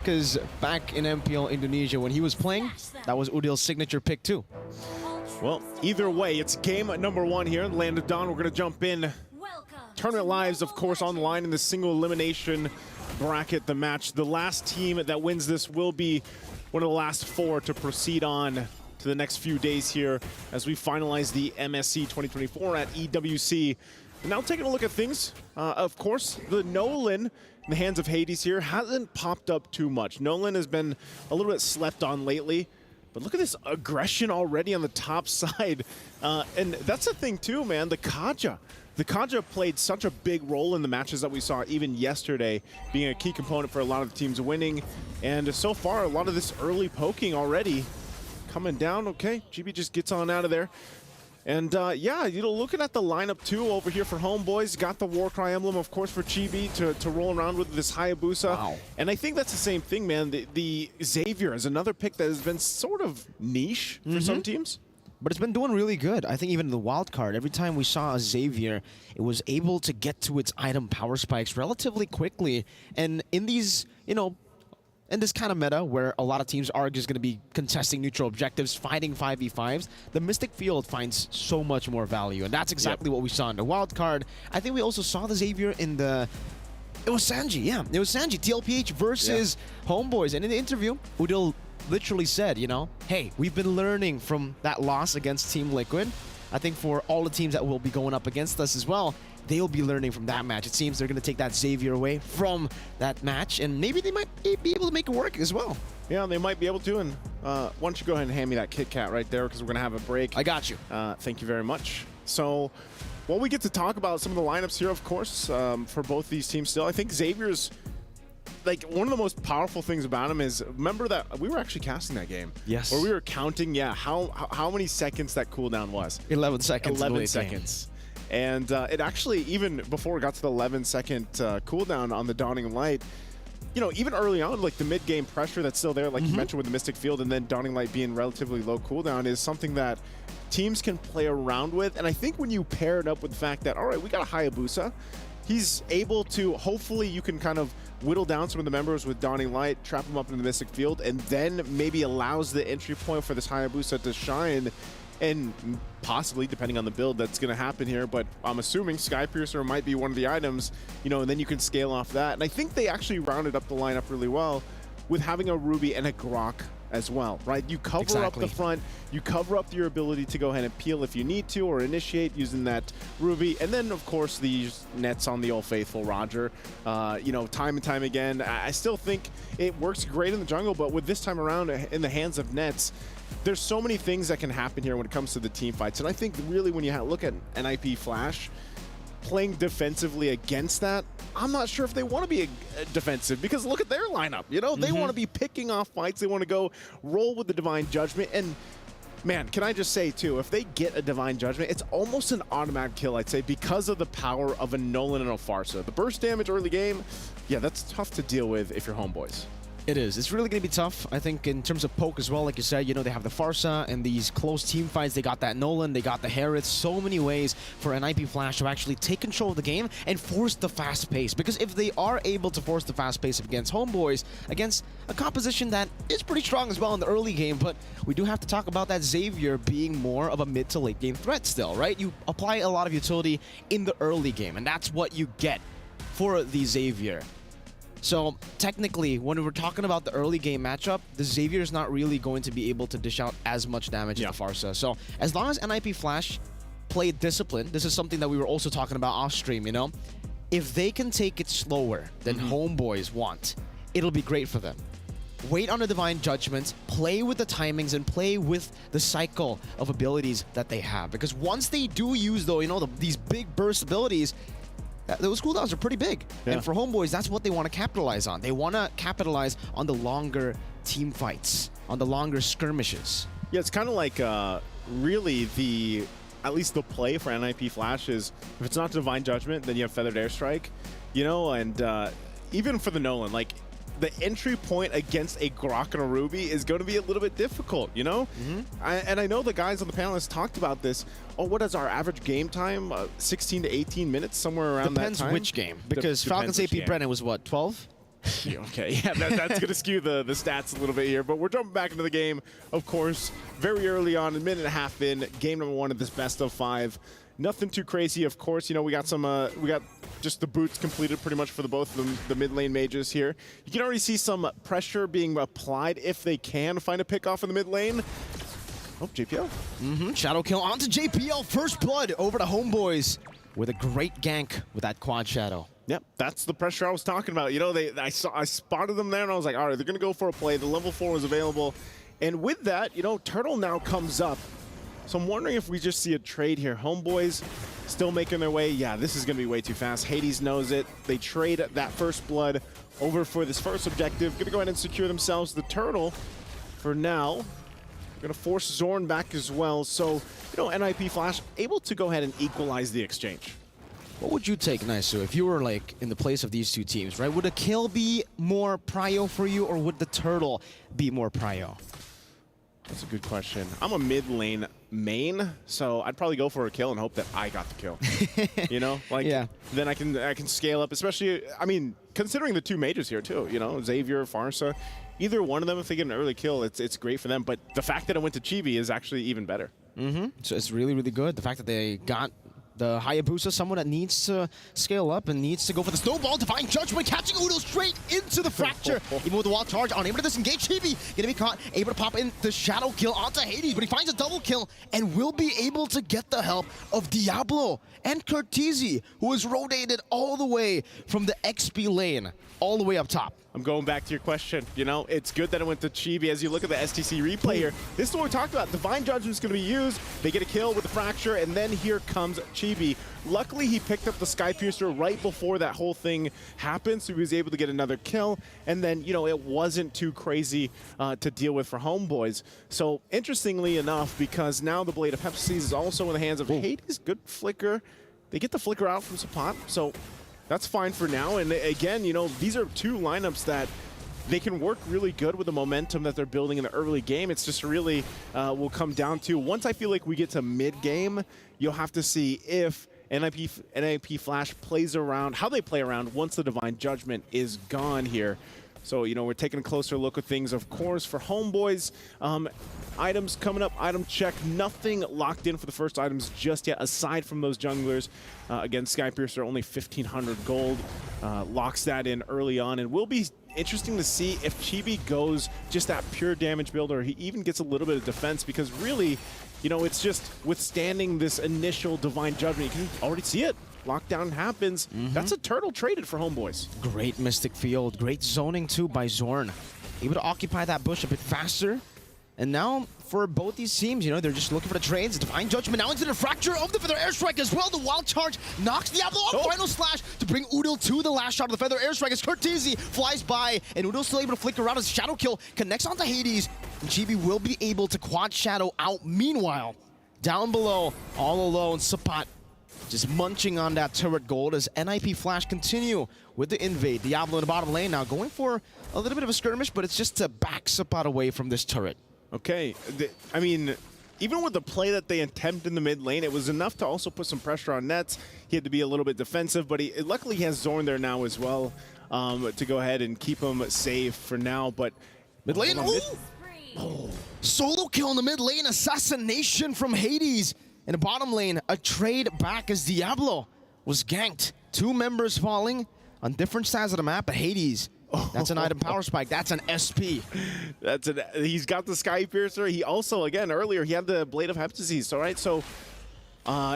Because back in MPL Indonesia, when he was playing, that was Udil's signature pick too. Well, either way, it's game number 1 here in Land of Dawn. We're going to jump in. Tournament lives, of course, on the line in the single elimination bracket, the match. The last team that wins this will be one of the last 4 to proceed on to the next few days here as we finalize the MSC 2024 at EWC. Now taking a look at things, of course, the Nolan in the hands of Hades here hasn't popped up too much. Nolan has been a little bit slept on lately, but look at this aggression already on the top side. And that's the thing too, man, the Kaja. The Kaja played such a big role in the matches that we saw even yesterday, being a key component for a lot of the teams winning. And so far, a lot of this early poking already coming down. Okay, GB just gets on out of there. And yeah, you know, looking at the lineup too over here for Homebois, got the Warcry emblem, of course, for Chibi to roll around with this Hayabusa. Wow. And I think that's the same thing, man. The Xavier is another pick that has been sort of niche for some teams. But it's been doing really good. I think even in the wild card, every time we saw a Xavier, it was able to get to its item power spikes relatively quickly. And in these, you know, in this kind of meta where a lot of teams are just going to be contesting neutral objectives, fighting 5v5s, the Mystic Field finds so much more value. And that's exactly what we saw in the wild card. I think we also saw the Xavier in the... It was Sanji, yeah. It was Sanji, TLPH versus Homebois. And in the interview, Udil literally said, you know, hey, we've been learning from that loss against Team Liquid. I think for all the teams that will be going up against us as well, they'll be learning from that match. It seems they're going to take that Xavier away from that match, and maybe they might be able to make it work as well. Yeah, they might be able to. And why don't you go ahead and hand me that Kit Kat right there, because we're going to have a break. I got you. Thank you very much. So, while we get to talk about some of the lineups here, of course, for both these teams still, I think Xavier's, like, one of the most powerful things about him is, remember that we were actually casting that game. Yes. Where we were counting, how many seconds that cooldown was. 11 seconds. 11 seconds. And it actually, even before it got to the 11-second cooldown on the Dawning Light, you know, even early on, like the mid-game pressure that's still there, like you mentioned with the Mystic Field, and then Dawning Light being relatively low cooldown is something that teams can play around with. And I think when you pair it up with the fact that, all right, we got a Hayabusa, he's able to, hopefully you can kind of whittle down some of the members with Dawning Light, trap them up in the Mystic Field, and then maybe allows the entry point for this Hayabusa to shine. And possibly, depending on the build that's going to happen here, but I'm assuming Skypiercer might be one of the items, you know, and then you can scale off that. And I think they actually rounded up the lineup really well with having a Ruby and a Grok as well, right? You cover up the front, you cover up your ability to go ahead and peel if you need to, or initiate using that Ruby. And then, of course, these nets on the old faithful Roger. You know, time and time again, I still think it works great in the jungle, but with this time around in the hands of nets, there's so many things that can happen here when it comes to the team fights. And I think really when you look at NIP Flash, playing defensively against that, I'm not sure if they want to be defensive, because look at their lineup. You know, they want to be picking off fights. They want to go roll with the Divine Judgment. And man, can I just say too, if they get a Divine Judgment, it's almost an automatic kill, I'd say, because of the power of a Nolan and a Farsa. The burst damage early game, yeah, that's tough to deal with if you're Homebois. It is. It's really going to be tough, I think, in terms of poke as well. Like you said, you know, they have the Farsa and these close team fights. They got that Nolan, they got the Harith. So many ways for NIP Flash to actually take control of the game and force the fast pace. Because if they are able to force the fast pace against Homebois, against a composition that is pretty strong as well in the early game, but we do have to talk about that Xavier being more of a mid to late game threat still, right? You apply a lot of utility in the early game, and that's what you get for the Xavier. So technically, when we're talking about the early game matchup, the Xavier is not really going to be able to dish out as much damage as the Farsa. So as long as NIP Flash play discipline, this is something that we were also talking about off stream, you know? If they can take it slower than Homebois want, it'll be great for them. Wait on the Divine Judgment, play with the timings, and play with the cycle of abilities that they have. Because once they do use, though, you know, these big burst abilities, those cooldowns are pretty big. And for Homebois, that's what they want to capitalize on. They want to capitalize on the longer team fights, on the longer skirmishes. Yeah, it's kind of like really at least the play for NIP Flash is, if it's not Divine Judgment, then you have Feathered Airstrike, you know, and even for the Nolan, like, the entry point against a Grok and a Ruby is going to be a little bit difficult, you know? And I know the guys on the panel has talked about this. Oh, what is our average game time? 16 to 18 minutes, somewhere around that time? Depends which game. Because Falcons AP Brennan was what, 12? Okay, yeah, that's going to skew the stats a little bit here, but we're jumping back into the game, of course, very early on, a minute and a half in, game number 1 of this best of 5. Nothing too crazy, of course. You know, we got some, we got just the boots completed pretty much for both of them, the mid lane mages here. You can already see some pressure being applied if they can find a pick off in the mid lane. Oh, JPL. Shadow kill onto JPL. First blood over to Homebois with a great gank with that quad shadow. Yep, that's the pressure I was talking about. You know, I spotted them there, and I was like, all right, they're going to go for a play. The level 4 was available. And with that, you know, Turtle now comes up. So I'm wondering if we just see a trade here. Homebois still making their way. Yeah, this is going to be way too fast. Hades knows it. They trade that first blood over for this first objective. Going to go ahead and secure themselves the Turtle for now. Going to force Zorn back as well. So, you know, NIP Flash able to go ahead and equalize the exchange. What would you take, Naisu, if you were like in the place of these two teams, right? Would a kill be more prio for you, or would the Turtle be more prio? That's a good question. I'm a mid lane main, so I'd probably go for a kill and hope that I got the kill. You know, like yeah. Then I can scale up. Especially, I mean, considering the two mages here too. You know, Xavier, Farsa, either one of them, if they get an early kill, it's great for them. But the fact that it went to Chibi is actually even better. So it's really, really good. The fact that they got the Hayabusa, someone that needs to scale up and needs to go for the snowball. Divine Judgment catching Udo straight into the fracture. Even with the wall charge, unable to disengage. Chibi gonna be caught, able to pop in the shadow kill onto Hades, but he finds a double kill and will be able to get the help of Diablo and Curtizi, who is rotated all the way from the XP lane all the way up top. I'm going back to your question. You know, it's good that it went to Chibi. As you look at the STC replay here, this is what we talked about. Divine Judgment's going to be used. They get a kill with the Fracture, and then here comes Chibi. Luckily, he picked up the Sky Piercer right before that whole thing happened, so he was able to get another kill. And then, you know, it wasn't too crazy to deal with for Homebois. So, interestingly enough, because now the Blade of Hephaestus is also in the hands of Hades, good flicker. They get the flicker out from Sapat, so that's fine for now. And again, you know, these are two lineups that they can work really good with the momentum that they're building in the early game. It's just really will come down to, once I feel like we get to mid-game, you'll have to see if NIP Flash plays around, how they play around once the Divine Judgment is gone here. So, you know, we're taking a closer look at things, of course, for Homebois. Items coming up, item check. Nothing locked in for the first items just yet, aside from those junglers. Again, Skypiercer, only 1,500 gold. Locks that in early on, and will be interesting to see if Chibi goes just that pure damage build, or he even gets a little bit of defense, because really, you know, it's just withstanding this initial Divine Judgment. You can already see it. Lockdown happens. That's a Turtle traded for Homebois. Great Mystic Field. Great zoning, too, by Zorn. Able to occupy that bush a bit faster. And now, for both these teams, you know, they're just looking for the trades. Divine Judgment now into the Fracture of the Feather Airstrike as well. The Wild Charge knocks Diablo off. Final Slash to bring Udil to the last shot of the Feather Airstrike as Curtizi flies by. And Udil's still able to flicker around as Shadow Kill connects onto Hades. And Chibi will be able to quad Shadow out. Meanwhile, down below, all alone, Sapat just munching on that turret gold as NIP Flash continue with the invade. Diablo in the bottom lane now going for a little bit of a skirmish, but it's just to back Sapat away from this turret. Okay, I mean, even with the play that they attempted in the mid lane, it was enough to also put some pressure on Nets. He had to be a little bit defensive, but luckily he has Zorn there now as well to go ahead and keep him safe for now. But mid lane, solo kill in the mid lane, assassination from Hades. In the bottom lane, a trade back as Diablo was ganked. Two members falling on different sides of the map, but Hades, that's an item power spike. That's an SP. He's got the Sky Piercer. He also, again, earlier, he had the Blade of Hephaestus, all right? So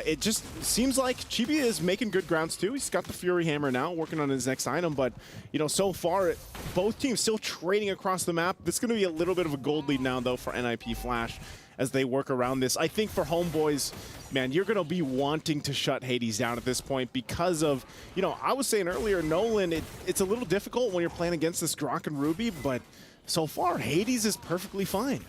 it just seems like Chibi is making good grounds, too. He's got the Fury Hammer now, working on his next item. But, you know, so far, both teams still trading across the map. This is going to be a little bit of a gold lead now, though, for NIP Flash as they work around this. I think for Homebois, man, you're going to be wanting to shut Hades down at this point because of, you know, I was saying earlier, Nolan, it's a little difficult when you're playing against this Grok and Ruby, but so far, Hades is perfectly fine.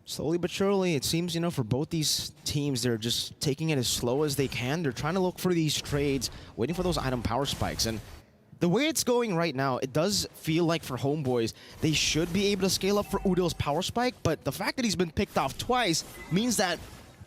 Slowly but surely, it seems, you know, for both these teams, they're just taking it as slow as they can. They're trying to look for these trades, waiting for those item power spikes. And the way it's going right now, it does feel like for Homebois, they should be able to scale up for Udil's power spike, but the fact that he's been picked off twice means that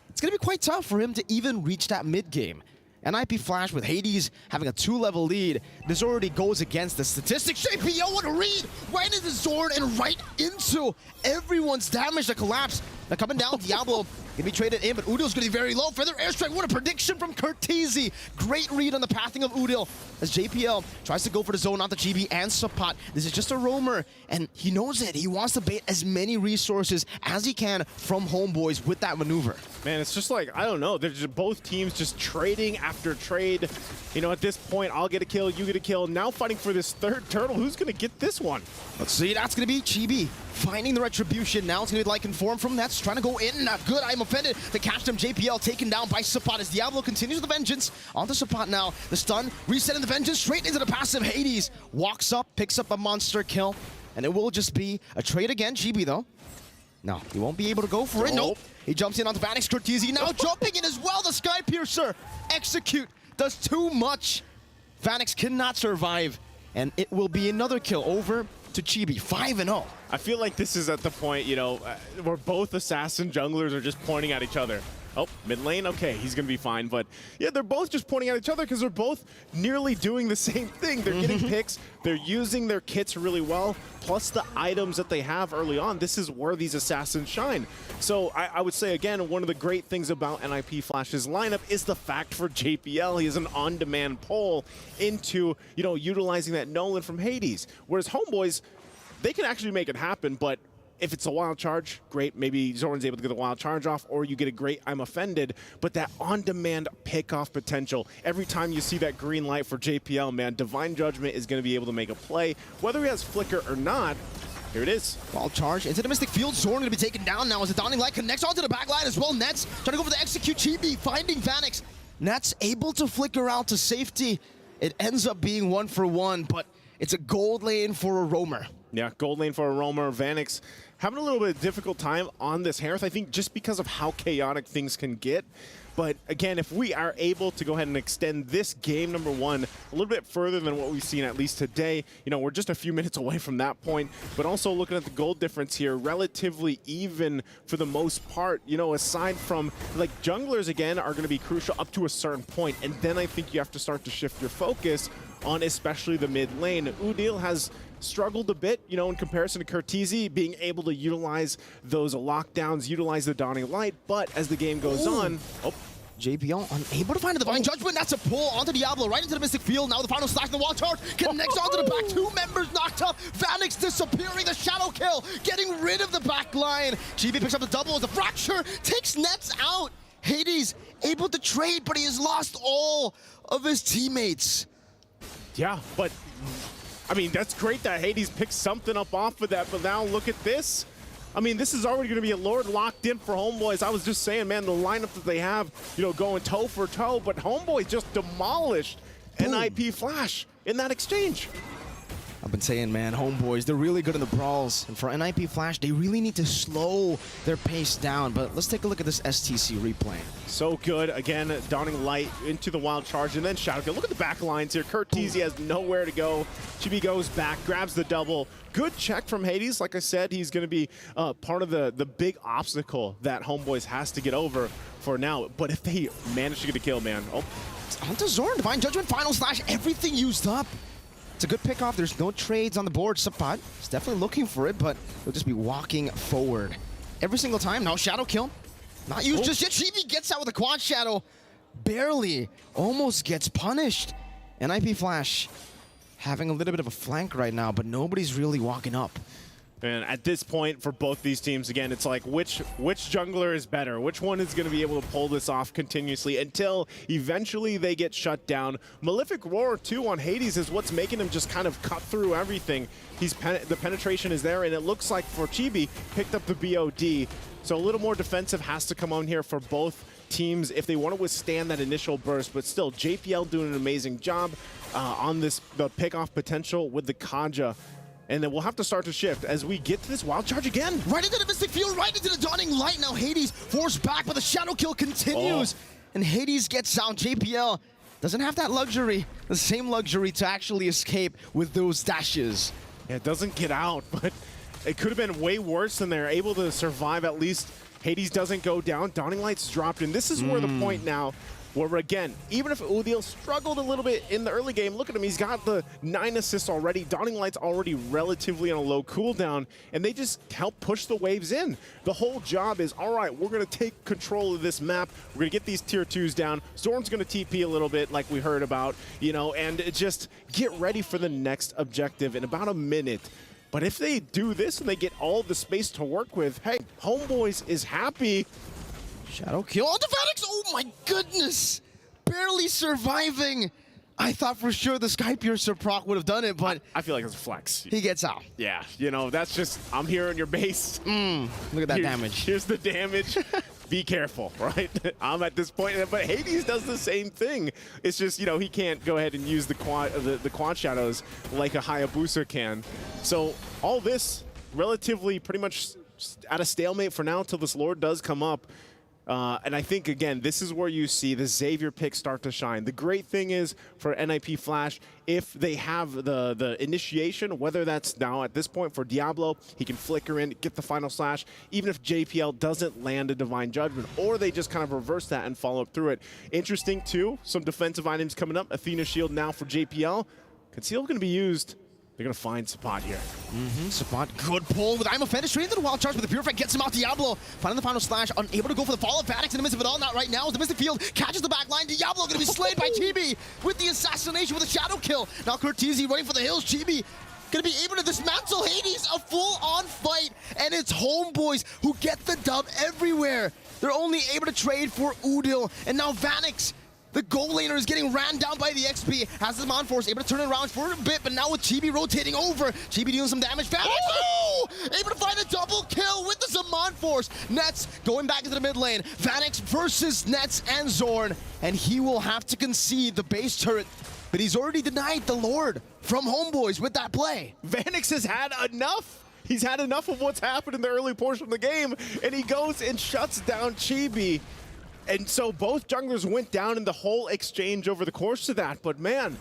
it's going to be quite tough for him to even reach that mid game. NIP Flash with Hades having a 2-level lead. This already goes against the statistics. JPL, what a read! Right into Zorn and right into everyone's damage. The collapse. Now coming down, Diablo gonna be traded in, but Udil's gonna be very low. Feather airstrike, what a prediction from Curtizi. Great read on the pathing of Udil as JPL tries to go for the zone onto GB and Sapat. This is just a roamer, and he knows it. He wants to bait as many resources as he can from Homebois with that maneuver. Man, it's just like, I don't know, they're just both teams just trading after trade. You know, at this point, I'll get a kill, you get a kill. Now fighting for this third turtle. Who's gonna get this one? Let's see, that's gonna be Chibi finding the retribution. Now it's gonna be like Inform from Nets, trying to go in. Not good, I'm offended to catch them. JPL taken down by Sapat as Diablo continues the vengeance onto Sapat now. The stun, resetting the vengeance straight into the passive. Hades walks up, picks up a monster kill, and it will just be a trade again. Chibi though, no, he won't be able to go for it. Nope. He jumps in onto Vanix. Curtizi now jumping in as well. The Sky Piercer execute does too much. Vanix cannot survive, and it will be another kill over to Chibi, 5-0. I feel like this is at the point, you know, where both assassin junglers are just pointing at each other. Oh, mid lane, okay, he's gonna be fine. But yeah, they're both just pointing at each other because they're both nearly doing the same thing. They're getting picks, they're using their kits really well, plus the items that they have early on. This is where these assassins shine. So I would say, again, one of the great things about NIP Flash's lineup is the fact for JPL, he is an on-demand pull into, you know, utilizing that Nolan from Hades. Whereas Homebois, they can actually make it happen, but if it's a wild charge, great. Maybe Zorn's able to get the wild charge off, or you get a great I'm offended. But that on-demand pick-off potential, every time you see that green light for JPL, man, Divine Judgment is going to be able to make a play. Whether he has Flicker or not, here it is. Wild charge into the Mystic Field. Zorn going to be taken down now as the Dawning Light connects onto the back line as well. Nets trying to go for the execute. Chibi finding Vanix. Nets able to flicker out to safety. It ends up being 1-for-1, but it's a gold lane for a roamer. Yeah, gold lane for a roamer. Vanix having a little bit of difficult time on this Hearth, I think, just because of how chaotic things can get. But again, if we are able to go ahead and extend this game number one a little bit further than what we've seen at least today, you know, we're just a few minutes away from that point. But also looking at the gold difference here, relatively even for the most part. You know, aside from, like, junglers, again, are going to be crucial up to a certain point. And then I think you have to start to shift your focus on especially the mid lane. Udil has struggled a bit, you know, in comparison to Curtizi, being able to utilize those lockdowns, utilize the Dawning Light, but as the game goes on... Oh. JPL unable to find a Divine Judgment. That's a pull onto Diablo, right into the Mystic Field. Now the final slash, the wall charge connects onto the back. 2 members knocked up. Vanix disappearing, the shadow kill, getting rid of the back line. GB picks up the double, the fracture, takes Nets out. Hades able to trade, but he has lost all of his teammates. Yeah, but I mean, that's great that Hades picked something up off of that, but now look at this. I mean, this is already going to be a Lord locked in for Homebois. I was just saying, man, the lineup that they have, you know, going toe for toe, but Homebois just demolished NIP Flash in that exchange. I've been saying, man, Homebois, they're really good in the brawls. And for NIP Flash, they really need to slow their pace down. But let's take a look at this STC replay. So good. Again, Dawning Light into the wild charge and then Shadow Kill. Look at the back lines here. Curtizi has nowhere to go. Chibi goes back, grabs the double. Good check from Hades. Like I said, he's going to be part of the big obstacle that Homebois has to get over for now. But if they manage to get a kill, man. Oh. It's onto Zorn. Divine Judgment, final slash, everything used up. It's a good pickoff. There's no trades on the board. Sapat is definitely looking for it, but he'll just be walking forward every single time. Now Shadow Kill. Not used just yet. Chibi gets out with a quad shadow. Barely. Almost gets punished. NIP Flash having a little bit of a flank right now, but nobody's really walking up. And at this point, for both these teams, again, it's like which jungler is better? Which one is going to be able to pull this off continuously until eventually they get shut down? Malefic Roar 2 on Hades is what's making him just kind of cut through everything. The penetration is there, and it looks like for Chibi, picked up the BOD. So a little more defensive has to come on here for both teams if they want to withstand that initial burst. But still, JPL doing an amazing job on the pick-off potential with the Kaja. And then we'll have to start to shift as we get to this wild charge again. Right into the Mystic Field, right into the Dawning Light. Now Hades forced back, but the Shadow Kill continues. And Hades gets out. JPL doesn't have that luxury, the same luxury to actually escape with those dashes. Yeah, it doesn't get out, but it could have been way worse than they're able to survive. At least Hades doesn't go down. Dawning Light's dropped, and this is where the point now where again, even if Udil struggled a little bit in the early game, look at him, he's got the 9 assists already. Dawning Light's already relatively on a low cooldown, and they just help push the waves in. The whole job is, all right, we're going to take control of this map. We're going to get these tier 2s down. Zorn's going to TP a little bit like we heard about, you know, and just get ready for the next objective in about a minute. But if they do this and they get all the space to work with, hey, Homebois is happy. Shadow kill on the Vanix. Oh my goodness. Barely surviving. I thought for sure the Skypiercer proc would have done it, but I feel like it's a flex. he gets out. Yeah, you know, that's just, I'm here on your base. Look at that damage. Here's the damage. Be careful, right? I'm at this point, but Hades does the same thing. It's just, you know, he can't go ahead and use the quad shadows like a Hayabusa can. So all this relatively pretty much at a stalemate for now until this Lord does come up. And I think, again, this is where you see the Xavier pick start to shine. The great thing is for NIP Flash, if they have the initiation, whether that's now at this point for Diablo, he can flicker in, get the final slash, even if JPL doesn't land a Divine Judgment, or they just kind of reverse that and follow up through it. Interesting, too, some defensive items coming up. Athena Shield now for JPL. Conceal going to be used. They're going to find Sapat here. Sapat, good pull with I'm offended straight into the wild charge, but the Purify gets him out. Diablo finding the final slash, unable to go for the follow-up. Vanix in the midst of it all, not right now. As the Mystic Field catches the back line. Diablo going to be slayed by Chibi with the assassination with a shadow kill. Now Curtizi running for the hills. Chibi going to be able to dismantle Hades. A full-on fight, and it's Homebois who get the dub everywhere. They're only able to trade for Udil, and now Vanix, the goal laner, is getting ran down by the XP. Has the Mon Force able to turn it around for a bit, but now with Chibi rotating over, Chibi dealing some damage. Vanix, able to find a double kill with the Zaman Force. Nets going back into the mid lane. Vanix versus Nets and Zorn, and he will have to concede the base turret, but he's already denied the Lord from Homebois with that play. Vanix has had enough. He's had enough of what's happened in the early portion of the game, and he goes and shuts down Chibi. And so both junglers went down in the whole exchange over the course of that. But man,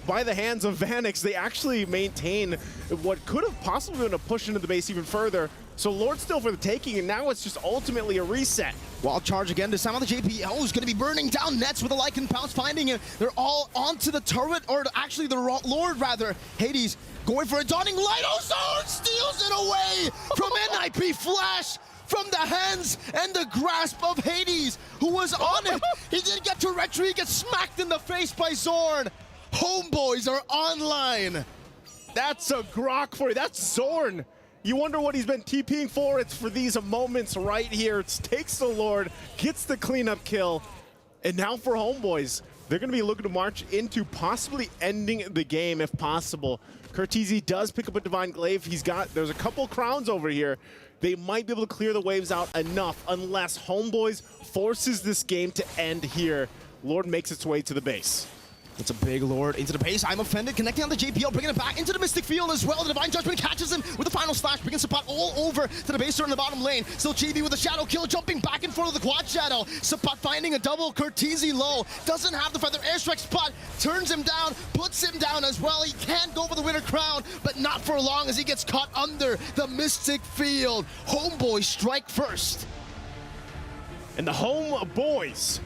by the hands of Vanix, they actually maintain what could have possibly been a push into the base even further. So Lord's still for the taking, and now it's just ultimately a reset. Wild charge again, this time on the JPL is going to be burning down Nets with a Lycan Pounce, finding it. They're all onto the turret, or actually the Lord rather. Hades going for a Dawning Light. Oh, Zorn steals it away from NIP Flash. From the hands and the grasp of Hades, who was on it. He didn't get to retreat, gets smacked in the face by Zorn. Homebois are online. That's a grok for you. That's Zorn. You wonder what he's been TPing for? It's for these moments right here. It takes the Lord, gets the cleanup kill, and now for Homebois, they're going to be looking to march into possibly ending the game if possible. Curtizi does pick up a Divine Glaive. There's a couple crowns over here. They might be able to clear the waves out enough unless Homebois forces this game to end here. Lord makes its way to the base. It's a big Lord into the base. I'm offended, connecting on the JPL, bringing it back into the Mystic Field as well. The Divine Judgment catches him with the final slash, bringing Sapat all over to the base turret in the bottom lane. Still Chibi with a shadow kill, jumping back and forth of the quad shadow. Sapat finding a double, Curtizi low. Doesn't have the feather airstrike. Spot turns him down, puts him down as well. He can go for the winner crown, but not for long as he gets caught under the Mystic Field. Homebois strike first. And the Homebois